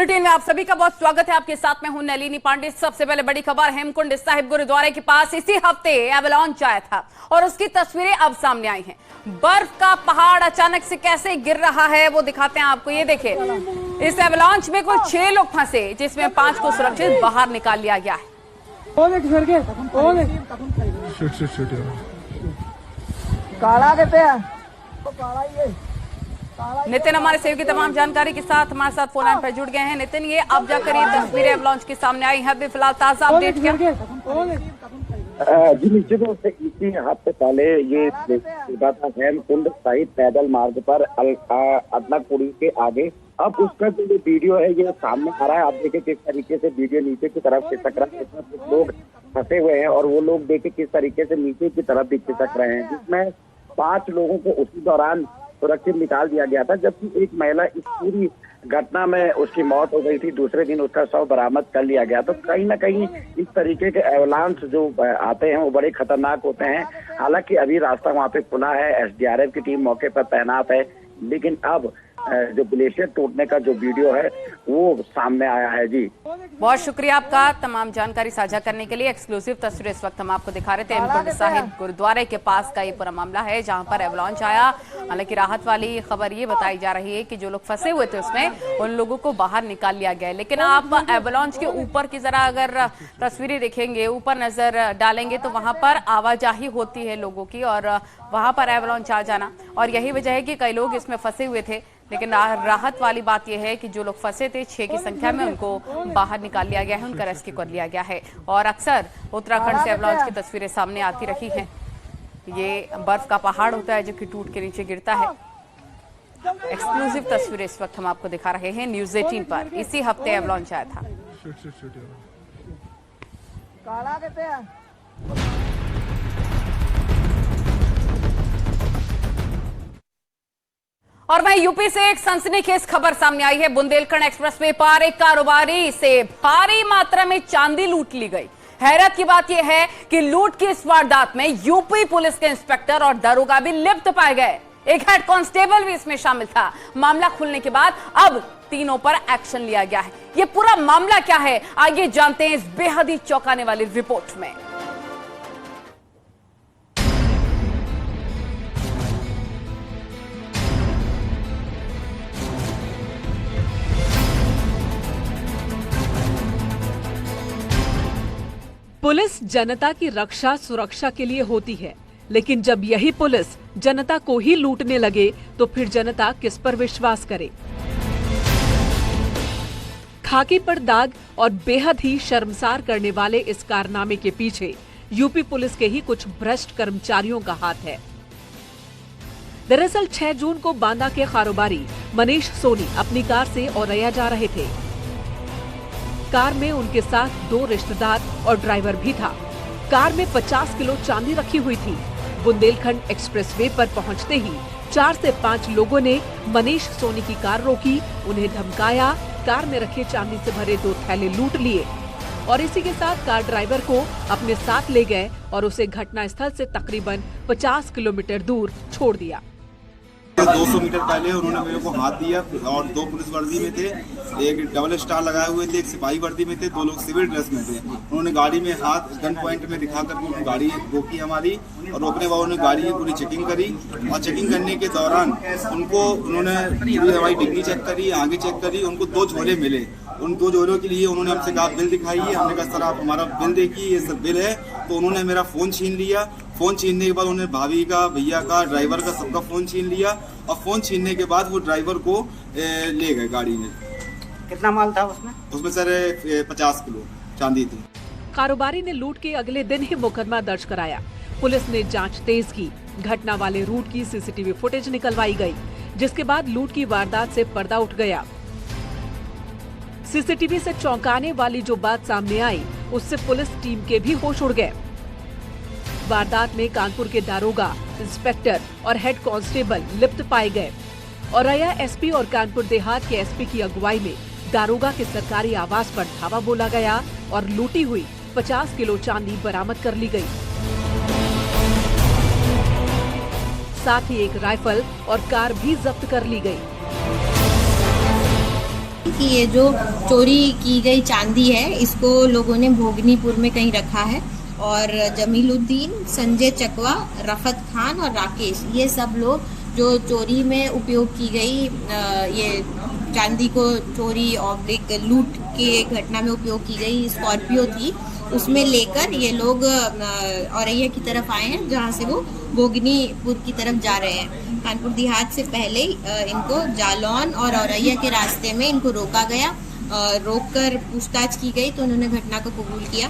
Bulletin में आप सभी का बहुत स्वागत है। आपके साथ में हूं नलिनी पांडे। सबसे पहले बड़ी खबर, हेमकुंड साहिब गुरुद्वारे के पास इसी हफ्ते एवलांच आया था और उसकी तस्वीरें अब सामने आई हैं। बर्फ का पहाड़ अचानक से कैसे गिर रहा है वो दिखाते हैं आपको। ये देखिए, इस एवलांच में कुल 6 लोग फंसे, जिसमें 5 को सुरक्षित बाहर निकाल लिया गया है। नितिन हमारे सहयोगी तमाम जानकारी के साथ हमारे साथ फोन लाइन पर जुड़ गए हैं। नितिन, ये अब जाकर ये तस्वीरें एवलांच के सामने आई हैं, अभी फिलहाल ताजा अपडेट क्या? जी निश्चित रूप से इसी हफ्ते पहले ये हेमकुंड साहिब पैदल मार्ग पर अदलापुरी के आगे अब उसका जो वीडियो है ये सामने आ रहा है। आप देखिए किस तरीके से वीडियो नीचे की तरफ खिसक रहा है, कुछ लोग फंसे हुए हैं और वो लोग देखिए किस तरीके से नीचे की तरफ भी खिसक रहे हैं, जिसमें 5 लोगों को उसी दौरान सुरक्षित निकाल दिया गया था, जबकि एक महिला इस पूरी घटना में उसकी मौत हो गई थी। दूसरे दिन उसका शव बरामद कर लिया गया। तो कहीं ना कहीं इस तरीके के एवलांच जो आते हैं वो बड़े खतरनाक होते हैं। हालांकि अभी रास्ता वहां पे खुला है, एसडीआरएफ की टीम मौके पर तैनात है, लेकिन अब जो ग्लेशियर टूटने का जो वीडियो है वो सामने आया है। जी बहुत शुक्रिया आपका तमाम जानकारी साझा करने के लिए। एक्सक्लूसिव तस्वीरें इस वक्त हम आपको दिखा रहे थे। हेमकुंड साहिब गुरुद्वारे के पास का ये पूरा मामला है जहां पर एवलांच आया। हालांकि राहत वाली खबर ये बताई जा रही है कि जो लोग फंसे हुए थे उसमें उन लोगों को बाहर निकाल लिया गया है। लेकिन आप एवलांच के ऊपर की जरा अगर तस्वीरें देखेंगे, ऊपर नजर डालेंगे तो वहां पर आवाजाही होती है लोगों की और वहां पर एवलांच आ जाना, और यही वजह है कि कई लोग इसमें फंसे हुए थे। लेकिन राहत वाली बात यह है कि जो लोग फंसे थे 6 की संख्या में, उनको बाहर निकाल लिया गया है, उनका रेस्क्यू कर लिया गया है। और अक्सर उत्तराखंड से एवलांच की तस्वीरें सामने आती रही हैं। ये बर्फ का पहाड़ होता है जो कि टूट के नीचे गिरता है। एक्सक्लूसिव तस्वीरें इस वक्त हम आपको दिखा रहे हैं न्यूज़ 18 पर। इसी हफ्ते एवलांच आया था। और वहीं यूपी से एक सनसनीखेज खबर सामने आई है। बुंदेलखंड एक्सप्रेसवे पर एक कारोबारी से भारी मात्रा में चांदी लूट ली गई। हैरत की बात यह है कि लूट की इस वारदात में यूपी पुलिस के इंस्पेक्टर और दरोगा भी लिप्त पाए गए। एक हेड कांस्टेबल भी इसमें शामिल था। मामला खुलने के बाद अब तीनों पर एक्शन लिया गया है। यह पूरा मामला क्या है, आइए जानते हैं इस बेहद ही चौंकाने वाली रिपोर्ट में। पुलिस जनता की रक्षा सुरक्षा के लिए होती है, लेकिन जब यही पुलिस जनता को ही लूटने लगे तो फिर जनता किस पर विश्वास करे। खाकी पर दाग और बेहद ही शर्मसार करने वाले इस कारनामे के पीछे यूपी पुलिस के ही कुछ भ्रष्ट कर्मचारियों का हाथ है। दरअसल 6 जून को बांदा के कारोबारी मनीष सोनी अपनी कार से औरैया जा रहे थे। कार में उनके साथ 2 रिश्तेदार और ड्राइवर भी था। कार में 50 किलो चांदी रखी हुई थी। बुंदेलखंड एक्सप्रेसवे पर पहुंचते ही 4 से 5 लोगों ने मनीष सोनी की कार रोकी, उन्हें धमकाया, कार में रखे चांदी से भरे 2 थैले लूट लिए और इसी के साथ कार ड्राइवर को अपने साथ ले गए और उसे घटनास्थल से तकरीबन 50 किलोमीटर दूर छोड़ दिया। 200 मीटर पहले उन्होंने मेरे को हाथ दिया और 2 पुलिस वर्दी में थे, एक डबल स्टार लगाए हुए थे, एक सिपाही वर्दी में थे, 2 लोग सिविल ड्रेस में थे। उन्होंने गाड़ी में हाथ गन पॉइंट में दिखा कर गाड़ी रोकी हमारी, और रोकने बाद उन्होंने गाड़ी की पूरी चेकिंग करी और चेकिंग करने के दौरान उन्होंने हमारी डिग्री चेक करी, आगे चेक करी। उनको 2 झोले मिले। उन 2 झोलों के लिए उन्होंने हमसे कहा बिल दिखाइए। हमने कहा सर आप हमारा बिल देखिए, ये सब बिल है। तो उन्होंने मेरा फोन छीन लिया। फोन छीनने के बाद उन्होंने भाभी का, भैया का, ड्राइवर का, सबका फोन छीन लिया और फोन छीनने के बाद वो ड्राइवर को ले गए गाड़ी में। कितना माल था उसमें? उसमें सर 50 किलो चांदी थी। कारोबारी ने लूट के अगले दिन ही मुकदमा दर्ज कराया। पुलिस ने जांच तेज की। घटना वाले रूट की सीसीटीवी फुटेज निकलवाई गई, जिसके बाद लूट की वारदात से पर्दा उठ गया। सीसीटीवी से चौंकाने वाली जो बात सामने आई, उससे पुलिस टीम के भी होश उड़ गए। वारदात में कानपुर के दारोगा, इंस्पेक्टर और हेड कांस्टेबल लिप्त पाए गए। औरैया एसपी और कानपुर देहात के एसपी की अगुवाई में दारोगा के सरकारी आवास पर धावा बोला गया और लूटी हुई 50 किलो चांदी बरामद कर ली गई। साथ ही एक राइफल और कार भी जब्त कर ली गई। कि ये जो चोरी की गई चांदी है इसको लोगों ने भोगनीपुर में कहीं रखा है और जमीलुद्दीन, संजय चकवा, रफत खान और राकेश, ये सब लोग जो चोरी में उपयोग की गई ये चांदी को चोरी और लूट के घटना में उपयोग की गई स्कॉर्पियो थी, उसमें लेकर ये लोग औरैया की तरफ आए हैं, जहां से वो भोगनीपुर की तरफ जा रहे हैं। कानपुर देहात से पहले इनको जालौन और औरैया के रास्ते में इनको रोका गया, रोककर पूछताछ की गई तो उन्होंने घटना को कबूल किया।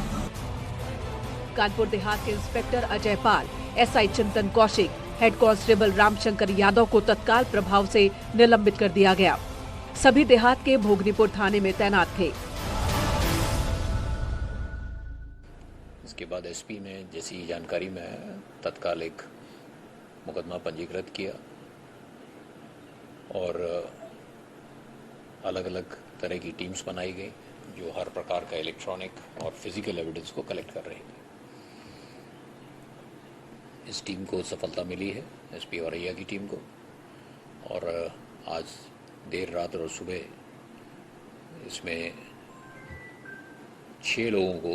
कानपुर देहात के इंस्पेक्टर अजय पाल, एसआई चिंतन कौशिक, हेड कांस्टेबल रामशंकर यादव को तत्काल प्रभाव से निलंबित कर दिया गया। सभी देहात के भोगनीपुर थाने में तैनात थे। इसके बाद एसपी ने जैसी जानकारी में तत्काल एक मुकदमा पंजीकृत किया और अलग अलग तरह की टीम्स बनाई गई जो हर प्रकार का इलेक्ट्रॉनिक और फिजिकल एविडेंस को कलेक्ट कर रही थी। इस टीम को सफलता मिली है, एसपी औरैया की टीम को, और आज देर रात और सुबह इसमें 6 लोगों को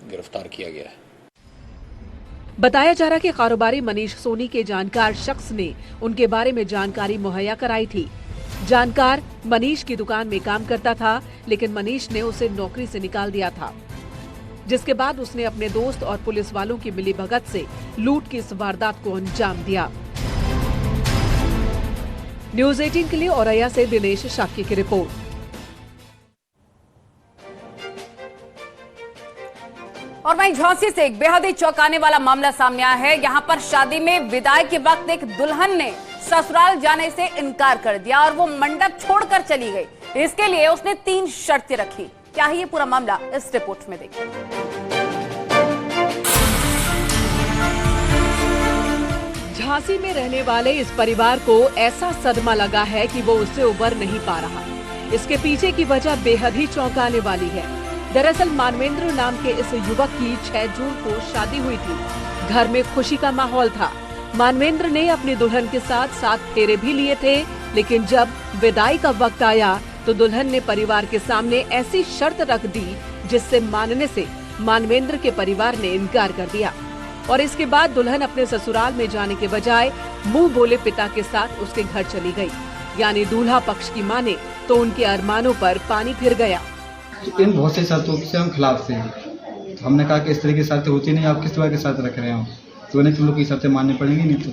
गिरफ्तार किया गया है। बताया जा रहा कि कारोबारी मनीष सोनी के जानकार शख्स ने उनके बारे में जानकारी मुहैया कराई थी। जानकार मनीष की दुकान में काम करता था, लेकिन मनीष ने उसे नौकरी से निकाल दिया था, जिसके बाद उसने अपने दोस्त और पुलिस वालों की मिलीभगत से लूट की इस वारदात को अंजाम दिया। न्यूज़ 18 के लिए औरैया से दिनेश शाक्य की रिपोर्ट। और वहीं झांसी से एक बेहद ही चौंकाने वाला मामला सामने आया है। यहां पर शादी में विदाई के वक्त एक दुल्हन ने ससुराल जाने से इनकार कर दिया और वो मंडप छोड़कर चली गई। इसके लिए उसने 3 शर्तें रखी। क्या है ये पूरा मामला, इस रिपोर्ट में देखिए। झांसी में रहने वाले इस परिवार को ऐसा सदमा लगा है कि वो उससे उबर नहीं पा रहा। इसके पीछे की वजह बेहद ही चौंकाने वाली है। दरअसल मानवेंद्र नाम के इस युवक की 6 जून को शादी हुई थी। घर में खुशी का माहौल था। मानवेंद्र ने अपनी दुल्हन के साथ 7 फेरे भी लिए थे, लेकिन जब विदाई का वक्त आया तो दुल्हन ने परिवार के सामने ऐसी शर्त रख दी जिससे मानने से मानवेंद्र के परिवार ने इनकार कर दिया और इसके बाद दुल्हन अपने ससुराल में जाने के बजाय मुंह बोले पिता के साथ उसके घर चली गई। यानी दूल्हा पक्ष की माने तो उनके अरमानों पर पानी फिर गया। इन बहुत सी शर्तों से हम खिलाफ थे। तो हमने कहा कि इस तरह की शर्तें होती नहीं, आप किस तरह की शर्त रख रहे हो? तो उन्हें तुम लोग की शर्तें माननी पड़ेंगी, नहीं तो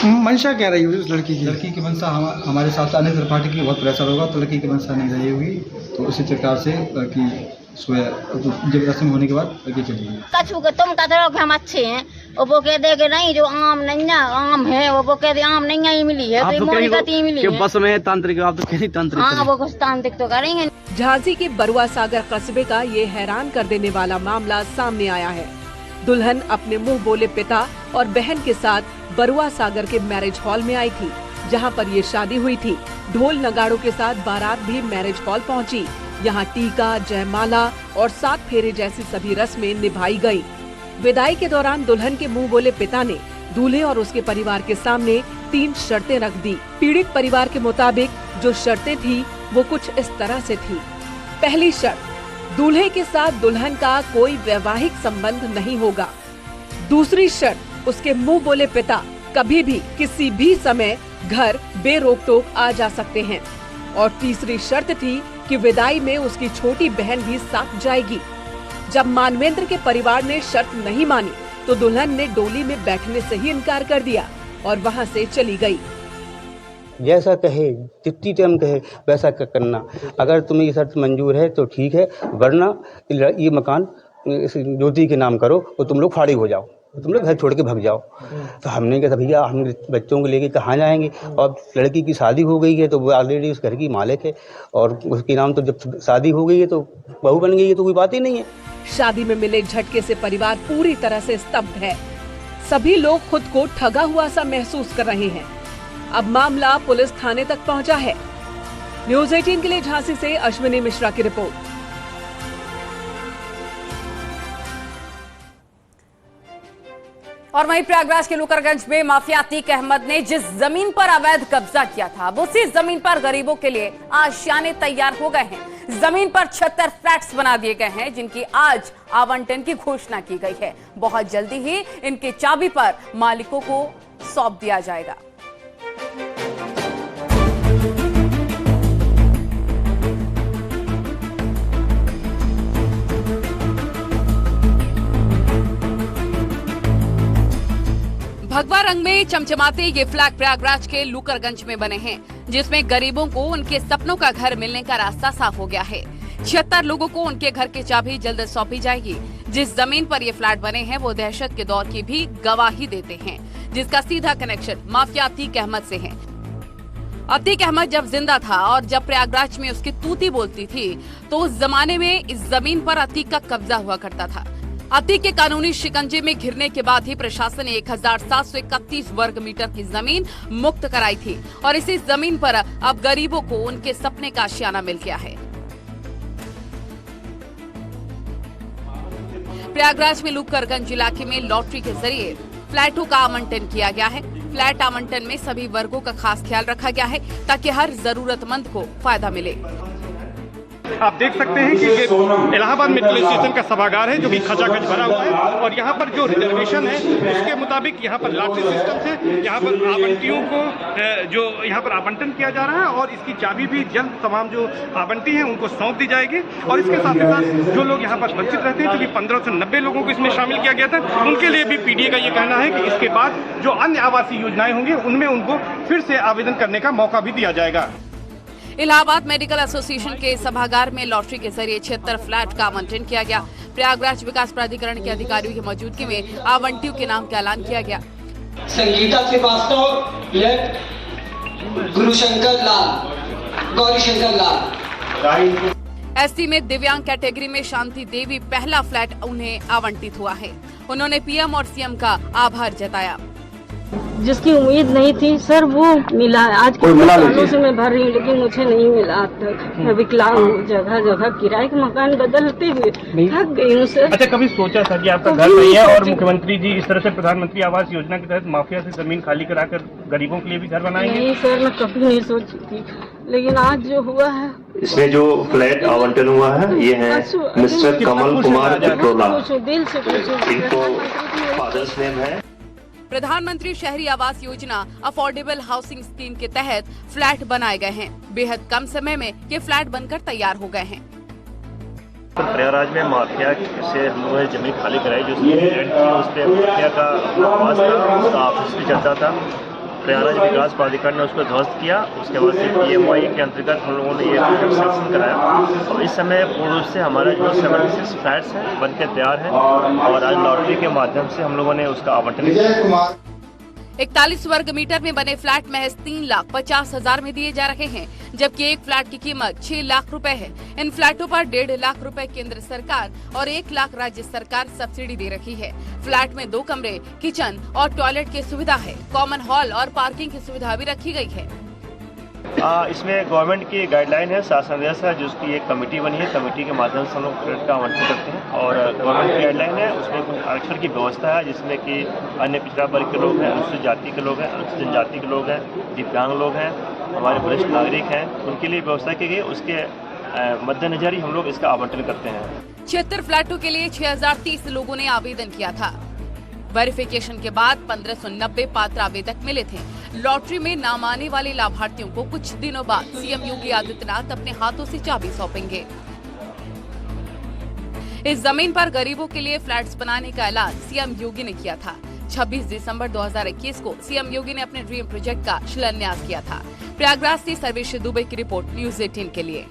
तुम मंशा क्या रही हुई उस लड़की की मंशा हमारे साथ से अन्य पार्टी की बहुत प्रेशर होगा, तो लड़की की मंशा नहीं रही होगी। तो उसी प्रकार से लड़की जब रस्म होने के बाद लड़की चली गई। कछु के तुम कहते रहो कि हम अच्छे हैं, वो कह दे कि नहीं जो आम नहीं है, आम है, वो कह दे आम नहीं है, मिली है, तो मोनी कहती मिली है। बस में तांत्रिक, आप तो कहती तांत्रिक। हाँ, वो कुछ तांत्रिक तो करेंगे। झांसी के बरुआ सागर कस्बे का ये हैरान कर देने वाला मामला सामने आया है। दुल्हन अपने मुंह बोले पिता और बहन के साथ बरुआ सागर के मैरिज हॉल में आई थी, जहां पर ये शादी हुई थी। ढोल नगाड़ों के साथ बारात भी मैरिज हॉल पहुंची। यहाँ टीका, जयमाला और 7 फेरे जैसी सभी रस्में निभाई गयी। विदाई के दौरान दुल्हन के मुंह बोले पिता ने दूल्हे और उसके परिवार के सामने 3 शर्तें रख दी। पीड़ित परिवार के मुताबिक जो शर्तें थी वो कुछ इस तरह से थी। पहली शर्त, दूल्हे के साथ दुल्हन का कोई वैवाहिक संबंध नहीं होगा। दूसरी शर्त, उसके मुंह बोले पिता कभी भी किसी भी समय घर बेरोक टोक आ जा सकते हैं। और तीसरी शर्त थी कि विदाई में उसकी छोटी बहन भी साथ जाएगी। जब मानवेंद्र के परिवार ने शर्त नहीं मानी तो दुल्हन ने डोली में बैठने से ही इनकार कर दिया और वहां से चली गई। जैसा कहे, जितनी टाइम कहे वैसा करना। अगर तुम्हें ये शर्त मंजूर है तो ठीक है, वरना ये मकान ज्योति के नाम करो और तुम लोग फारिग हो जाओ, तुम लोग घर छोड़ के भाग जाओ। तो हमने कहा भैया हम बच्चों को लेके कहाँ जाएंगे, और लड़की की शादी हो गई है तो वो ऑलरेडी उस घर की मालिक है और उसके नाम तो जब शादी हो गई है तो बहू बन गई है, तो कोई बात ही नहीं है। शादी में मिले झटके से परिवार पूरी तरह से स्तब्ध है। सभी लोग खुद को ठगा हुआ सा महसूस कर रहे हैं। अब मामला पुलिस थाने तक पहुंचा है। न्यूज़ 18 के लिए झांसी से अश्विनी मिश्रा की रिपोर्ट। और वहीं प्रयागराज के लुकरगंज में माफिया अतीक अहमद ने जिस जमीन पर अवैध कब्जा किया था, अब उसी जमीन पर गरीबों के लिए आशियाने तैयार हो गए हैं। जमीन पर 76 फ्लैट्स बना दिए गए हैं, जिनकी आज आवंटन की घोषणा की गई है। बहुत जल्दी ही इनकी चाबी पर मालिकों को सौंप दिया जाएगा। भगवा रंग में चमचमाते ये फ्लैग प्रयागराज के लुकरगंज में बने हैं, जिसमें गरीबों को उनके सपनों का घर मिलने का रास्ता साफ हो गया है। 76 लोगों को उनके घर की चाबी जल्द सौंपी जाएगी। जिस जमीन पर ये फ्लैट बने हैं वो दहशत के दौर की भी गवाही देते हैं, जिसका सीधा कनेक्शन माफिया अतीक अहमद से है। अतीक अहमद जब जिंदा था और जब प्रयागराज में उसकी तूती बोलती थी, तो उस जमाने में इस जमीन पर अतीक का कब्जा हुआ करता था। अतीक के कानूनी शिकंजे में घिरने के बाद ही प्रशासन ने 1731 वर्ग मीटर की जमीन मुक्त कराई थी और इसी जमीन पर अब गरीबों को उनके सपने का आशियाना मिल गया है। प्रयागराज में लुकरगंज इलाके में लॉटरी के जरिए फ्लैटों का आवंटन किया गया है। फ्लैट आवंटन में सभी वर्गों का खास ख्याल रखा गया है ताकि हर जरूरतमंद को फायदा मिले। आप देख सकते हैं कि ये इलाहाबाद मेट्रो स्टेशन का सभागार है, जो कि खचाखच भरा हुआ है और यहाँ पर जो रिजर्वेशन है उसके मुताबिक यहाँ पर लॉटरी सिस्टम से यहाँ पर आवंटियों को जो यहाँ पर आवंटन किया जा रहा है और इसकी चाबी भी जल्द तमाम जो आवंटी हैं उनको सौंप दी जाएगी। और इसके साथ ही साथ जो लोग यहाँ पर वंचित रहते हैं, क्योंकि 1590 लोगों को इसमें शामिल किया गया था, उनके लिए भी पीडीए का ये कहना है कि इसके बाद जो अन्य आवासीय योजनाएं होंगी उनमें उनको फिर से आवेदन करने का मौका भी दिया जाएगा। इलाहाबाद मेडिकल एसोसिएशन के सभागार में लॉटरी के जरिए 76 फ्लैट का आवंटन किया गया। प्रयागराज विकास प्राधिकरण के अधिकारियों की मौजूदगी में आवंटियों के नाम का ऐलान किया गया। संगीता श्रीवास्तव, गुरुशंकर लाल, गौरीशंकर लाल। एससी में दिव्यांग कैटेगरी में शांति देवी पहला फ्लैट उन्हें आवंटित हुआ है। उन्होंने पीएम और सीएम का आभार जताया। जिसकी उम्मीद नहीं थी सर वो मिला। आज के सालों से मैं भर रही हूँ लेकिन मुझे नहीं मिला अब तक। मैं विकलांग हूँ, जगह जगह किराए के मकान बदलते हुए थक गई हूँ सर। अच्छा, कभी सोचा था कि आपका घर नहीं है और मुख्यमंत्री जी इस तरह से प्रधानमंत्री आवास योजना के तहत माफिया से जमीन खाली कराकर गरीबों के लिए भी घर बनाएंगे? नहीं सर, मैं कभी नहीं सोची थी, लेकिन आज जो हुआ है। इसमें जो फ्लैट आवंटन हुआ है ये है मिस्टर कमल कुमार बिट्रोला, दिल से इनको फादर्स नेम है। प्रधानमंत्री शहरी Awas Yojana affordable housing scheme के तहत फ्लैट बनाए गए हैं। बेहद कम समय में ये फ्लैट बनकर तैयार हो गए हैं। प्रयागराज में माफिया से हम लोगों ने जमीन खाली कराई, जो उस पर माफिया का आवास था, उसका ऑफिस भी चलता था। प्रयागराज विकास प्राधिकरण ने उसको ध्वस्त किया। उसके बाद से PMI के अंतर्गत हम लोगों ने ये सेक्शन कराया और इस समय पूर्ण रूप से हमारा जो 76 फ्लैट्स हैं बनकर तैयार हैं और आज लॉटरी के माध्यम से हम लोगों ने उसका आवंटन किया। 41 वर्ग मीटर में बने फ्लैट महज 3,50,000 में दिए जा रहे हैं, जबकि एक फ्लैट की कीमत 6 लाख रुपए है। इन फ्लैटों पर 1.5 लाख रुपए केंद्र सरकार और 1 लाख राज्य सरकार सब्सिडी दे रही है। फ्लैट में 2 कमरे, किचन और टॉयलेट की सुविधा है। कॉमन हॉल और पार्किंग की सुविधा भी रखी गई है। इसमें गवर्नमेंट की गाइडलाइन है, शासनादेश है, जिसकी एक कमेटी बनी है। कमेटी के माध्यम से हम लोग फ्लैट का आवंटन करते हैं और गवर्नमेंट की गाइडलाइन है, उसमें कुछ आरक्षण की व्यवस्था है, जिसमें कि अन्य पिछड़ा वर्ग के लोग हैं, अनुसूचित जाति के लोग हैं, अनुसूचित जनजाति के लोग हैं, दिव्यांग लोग हैं, हमारे वरिष्ठ नागरिक हैं, उनके लिए व्यवस्था की गई। उसके मद्देनजर ही हम लोग इसका आवंटन करते हैं। 76 फ्लैटों के लिए 6030 लोगों ने आवेदन किया था। वेरिफिकेशन के बाद 1590 पात्र आवेदक मिले थे। लॉटरी में नाम आने वाले लाभार्थियों को कुछ दिनों बाद सीएम योगी आदित्यनाथ अपने हाथों से चाबी सौंपेंगे। इस जमीन पर गरीबों के लिए फ्लैट्स बनाने का ऐलान सीएम योगी ने किया था। 26 दिसंबर 2021 को सीएम योगी ने अपने ड्रीम प्रोजेक्ट का शिलान्यास किया था। प्रयागराज से सर्वेश दुबे की रिपोर्ट, न्यूज़ 18 के लिए।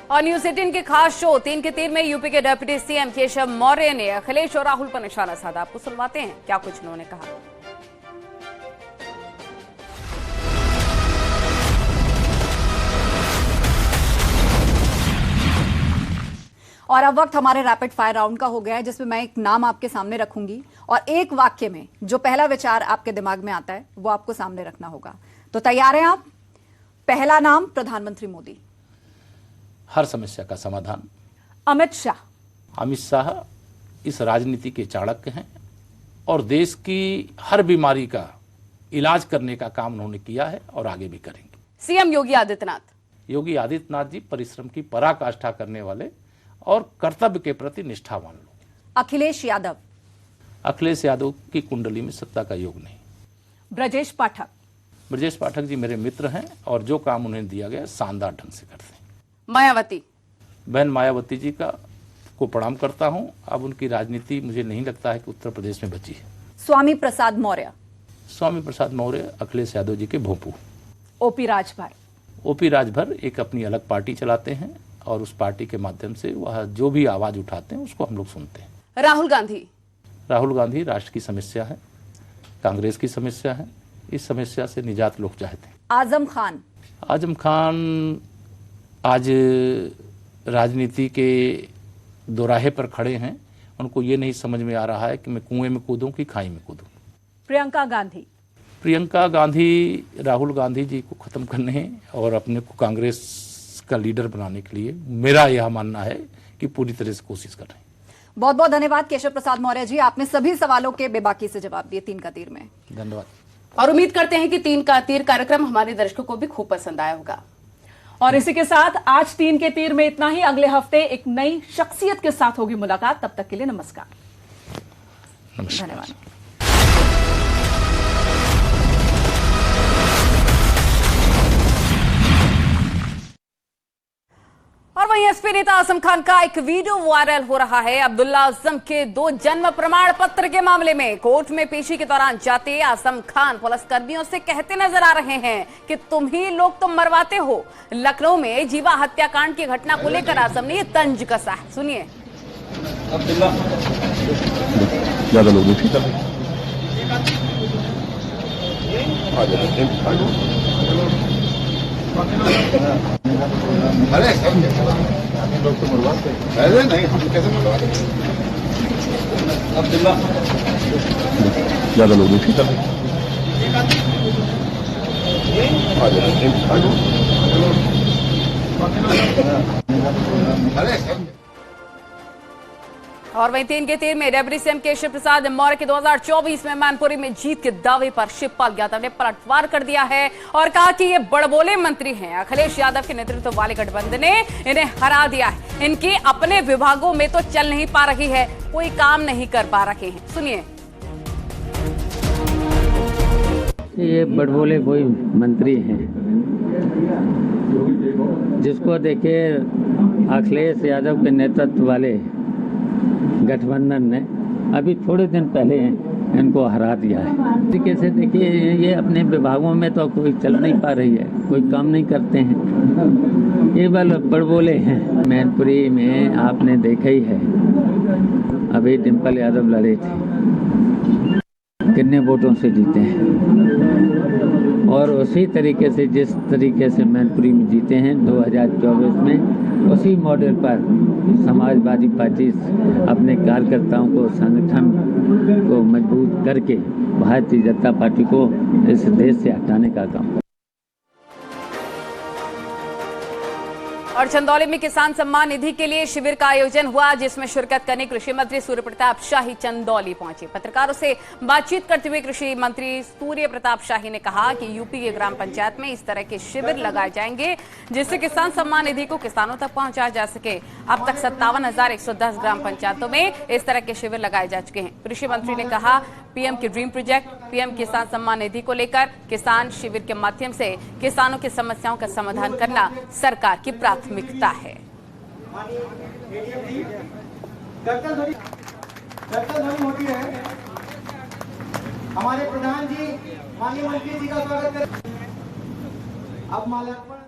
और न्यूज़ 18 के खास शो 3 के 3 में यूपी के डिप्टी सीएम केशव मौर्य ने अखिलेश और राहुल पर निशाना साधा। आपको सुनवाते हैं क्या कुछ उन्होंने कहा। और अब वक्त हमारे रैपिड फायर राउंड का हो गया है, जिसमें मैं एक नाम आपके सामने रखूंगी और एक वाक्य में जो पहला विचार आपके दिमाग में आता है वो आपको सामने रखना होगा। तो तैयार हैं आप? पहला नाम प्रधानमंत्री मोदी। हर समस्या का समाधान। अमित शाह इस राजनीति के चाणक्य हैं और देश की हर बीमारी का इलाज करने का काम उन्होंने किया है और आगे भी करेंगे। सीएम योगी आदित्यनाथ जी परिश्रम की पराकाष्ठा करने वाले और कर्तव्य के प्रति निष्ठावान लोग। अखिलेश यादव की कुंडली में सत्ता का योग नहीं। ब्रजेश पाठक जी मेरे मित्र हैं और जो काम उन्हें दिया गया शानदार ढंग से करते हैं। मायावती मायावती जी को प्रणाम करता हूं। अब उनकी राजनीति मुझे नहीं लगता है कि उत्तर प्रदेश में बची है। स्वामी प्रसाद मौर्य अखिलेश यादव जी के भोंपू। ओपी राजभर एक अपनी अलग पार्टी चलाते हैं और उस पार्टी के माध्यम से वह जो भी आवाज उठाते हैं उसको हम लोग सुनते हैं। राहुल गांधी राष्ट्र की समस्या है, कांग्रेस की समस्या है, इस समस्या से निजात लोग चाहते हैं। आजम खान आज राजनीति के दोराहे पर खड़े हैं। उनको ये नहीं समझ में आ रहा है कि मैं कुएं में कूदूं कि खाई में कूदूं। प्रियंका गांधी राहुल गांधी जी को खत्म करने और अपने को कांग्रेस का लीडर बनाने के लिए मेरा यह मानना है कि पूरी तरह से कोशिश कर रहे हैं। बहुत बहुत धन्यवाद केशव प्रसाद मौर्य जी, आपने सभी सवालों के बेबाकी से जवाब दिए 3 का तीर में। धन्यवाद। और उम्मीद करते हैं कि 3 का तीर कार्यक्रम हमारे दर्शकों को भी खूब पसंद आया होगा। और इसी के साथ आज 3 के तीर में इतना ही। अगले हफ्ते एक नई शख्सियत के साथ होगी मुलाकात। तब तक के लिए नमस्कार। धन्यवाद। और वहीं एसपी नेता आजम खान का एक वीडियो वायरल हो रहा है। अब्दुल्ला आजम के 2 जन्म प्रमाण पत्र के मामले में कोर्ट में पेशी के दौरान जाते आजम खान पुलिस कर्मियों से कहते नजर आ रहे हैं कि तुम ही लोग तो मरवाते हो। लखनऊ में जीवा हत्याकांड की घटना को लेकर आजम ने ये तंज कसा है। सुनिए। ज्यादा लोग अरे लोग तो मरवाते हैं, नहीं हम कैसे मरवाते? अब्दुल्ला ज्यादा लोग ठीक है। और वहीं 3 के तीर में डेप्यूटी सीएम केशव प्रसाद मौर्य के 2024 में मैनपुरी में जीत के दावे पर शिवपाल यादव ने पलटवार कर दिया है और कहा कि ये बड़बोले मंत्री हैं। अखिलेश यादव के नेतृत्व वाले गठबंधन ने इन्हें हरा दिया है। इनकी अपने विभागों में तो चल नहीं पा रही है, कोई काम नहीं कर पा रहे हैं। सुनिए। ये बड़बोले कोई मंत्री हैं जिसको देखिए अखिलेश यादव के नेतृत्व वाले गठबंधन ने अभी थोड़े दिन पहले इनको हरा दिया है। तरीके से देखिए ये अपने विभागों में तो कोई चल नहीं पा रही है, कोई काम नहीं करते हैं, ये बड़बोले हैं। मैनपुरी में आपने देखा ही है, अभी डिम्पल यादव लड़े थे, कितने वोटों से जीते हैं और उसी तरीके से जिस तरीके से मैनपुरी में जीते हैं 2024 में, उसी मॉडल पर समाजवादी पार्टी अपने कार्यकर्ताओं को, संगठन को मजबूत करके भारतीय जनता पार्टी को इस देश से हटाने का काम। और चंदौली में किसान सम्मान निधि के लिए शिविर का आयोजन हुआ, जिसमें शिरकत करने कृषि मंत्री सूर्य प्रताप शाही चंदौली पहुंचे। पत्रकारों से बातचीत करते हुए कृषि मंत्री सूर्य प्रताप शाही ने कहा कि यूपी के ग्राम पंचायत में इस तरह के शिविर लगाए जाएंगे जिससे किसान सम्मान निधि को किसानों तक पहुंचाया जा सके। अब तक 57,110 ग्राम पंचायतों में इस तरह के शिविर लगाए जा चुके हैं। कृषि मंत्री ने कहा पीएम के ड्रीम प्रोजेक्ट पीएम किसान सम्मान निधि को लेकर किसान शिविर के माध्यम से किसानों की समस्याओं का समाधान करना सरकार की प्राथमिकता है। होती है। हमारे प्रधान जी माननीय मंत्री जी का स्वागत करें। अब माल्यार्पण।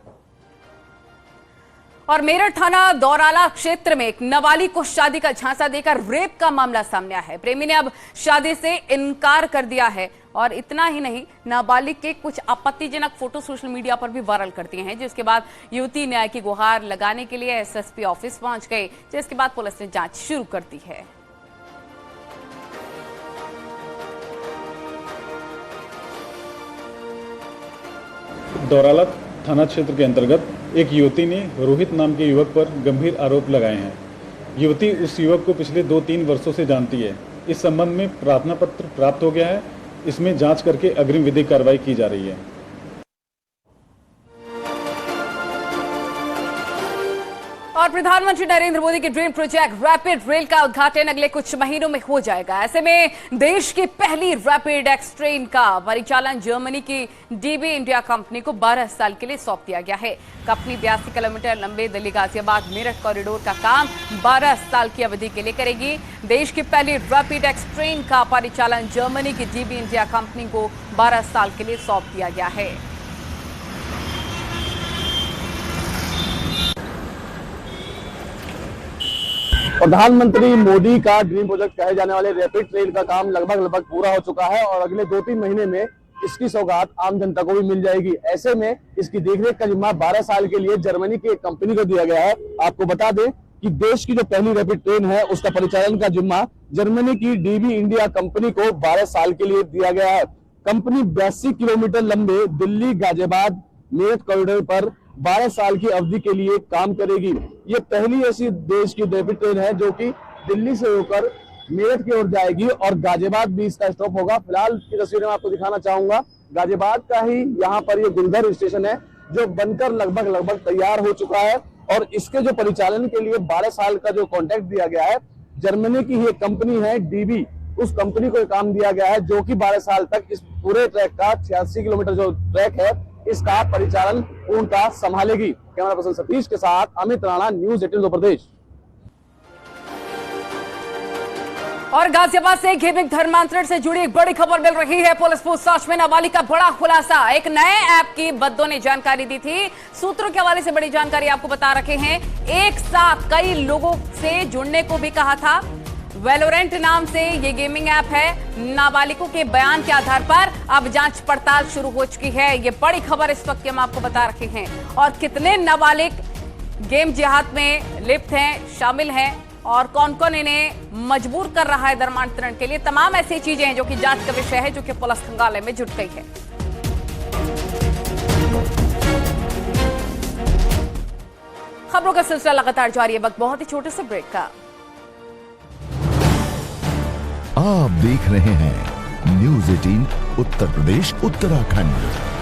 और मेरठ थाना दौराला क्षेत्र में एक नाबालिग को शादी का झांसा देकर रेप का मामला सामने आया है। प्रेमी ने अब शादी से इनकार कर दिया है और इतना ही नहीं, नाबालिग के कुछ आपत्तिजनक फोटो सोशल मीडिया पर भी वायरल कर दिए हैं, जिसके बाद युवती न्याय की गुहार लगाने के लिए एसएसपी ऑफिस पहुंच गई, जिसके बाद पुलिस ने जांच शुरू कर दी है। दौराला थाना क्षेत्र के अंतर्गत एक युवती ने रोहित नाम के युवक पर गंभीर आरोप लगाए हैं। युवती उस युवक को पिछले 2-3 वर्षों से जानती है। इस संबंध में प्रार्थना पत्र प्राप्त हो गया है। इसमें जांच करके अग्रिम विधिक कार्रवाई की जा रही है। और प्रधानमंत्री नरेंद्र मोदी के ड्रीम प्रोजेक्ट रैपिड रेल का उद्घाटन अगले कुछ महीनों में हो जाएगा। ऐसे में देश की पहली रैपिड एक्स ट्रेन का परिचालन जर्मनी की डीबी इंडिया कंपनी को 12 साल के लिए सौंप दिया गया है। कंपनी 82 किलोमीटर लंबे दिल्ली गाजियाबाद मेरठ कॉरिडोर का काम 12 साल की अवधि के लिए करेगी। देश की पहली रैपिड एक्स ट्रेन का परिचालन जर्मनी की डीबी इंडिया कंपनी को 12 साल के लिए सौंप दिया गया है। प्रधानमंत्री मोदी का ड्रीम प्रोजेक्ट कहे जाने वाले रैपिड ट्रेन का काम लगभग पूरा हो चुका है और अगले 2-3 महीने में इसकी सौगात आम जनता को भी मिल जाएगी। ऐसे में इसकी देखरेख का जिम्मा 12 साल के लिए जर्मनी की एक कंपनी को दिया गया है। आपको बता दें कि देश की जो पहली रैपिड ट्रेन है उसका परिचालन का जिम्मा जर्मनी की डीबी इंडिया कंपनी को 12 साल के लिए दिया गया है। कंपनी 82 किलोमीटर लंबे दिल्ली गाजियाबाद मेरठ कॉरिडोर पर 12 साल की अवधि के लिए काम करेगी। ये पहली ऐसी देश की रैपिड ट्रेन है जो कि दिल्ली से होकर मेरठ की ओर जाएगी और गाजियाबाद भी इसका स्टॉप होगा। फिलहाल की तस्वीरें मैं आपको दिखाना चाहूंगा। गाजियाबाद का ही यहाँ पर ये गुलदर स्टेशन है जो बनकर लगभग तैयार हो चुका है और इसके जो परिचालन के लिए 12 साल का जो कॉन्ट्रैक्ट दिया गया है जर्मनी की ये कंपनी है डीबी, उस कंपनी को काम दिया गया है जो कि 12 साल तक इस पूरे ट्रैक का 86 किलोमीटर जो ट्रैक है इसका परिचालन पूर्णतः संभालेगी। कैमरा पर्सन सतीश के साथ अमित राणा, न्यूज़ 18 उत्तर प्रदेश। और गाजियाबाद से गेमिंग धर्मांतरण से जुड़ी एक बड़ी खबर मिल रही है। पुलिस पूछताछ में नाबालिग का बड़ा खुलासा। एक नए ऐप की बद्दों ने जानकारी दी थी। सूत्रों के हवाले से बड़ी जानकारी आपको बता रखे हैं। एक साथ कई लोगों से जुड़ने को भी कहा था। वेलोरेंट नाम से ये गेमिंग ऐप है। नाबालिगों के बयान के आधार पर अब जांच पड़ताल शुरू हो चुकी है। ये बड़ी खबर इस वक्त हम आपको बता रखे हैं। और कितने नाबालिग गेम जिहाद में लिप्त हैं, शामिल हैं और कौन कौन इन्हें मजबूर कर रहा है धर्मांतरण के लिए, तमाम ऐसी चीजें हैं जो कि जांच का विषय है, जो कि पुलिस खंगाले में जुट गई है। खबरों का सिलसिला लगातार जारी है। वक्त बहुत ही छोटे से ब्रेक का। आप देख रहे हैं न्यूज़ 18 उत्तर प्रदेश उत्तराखंड।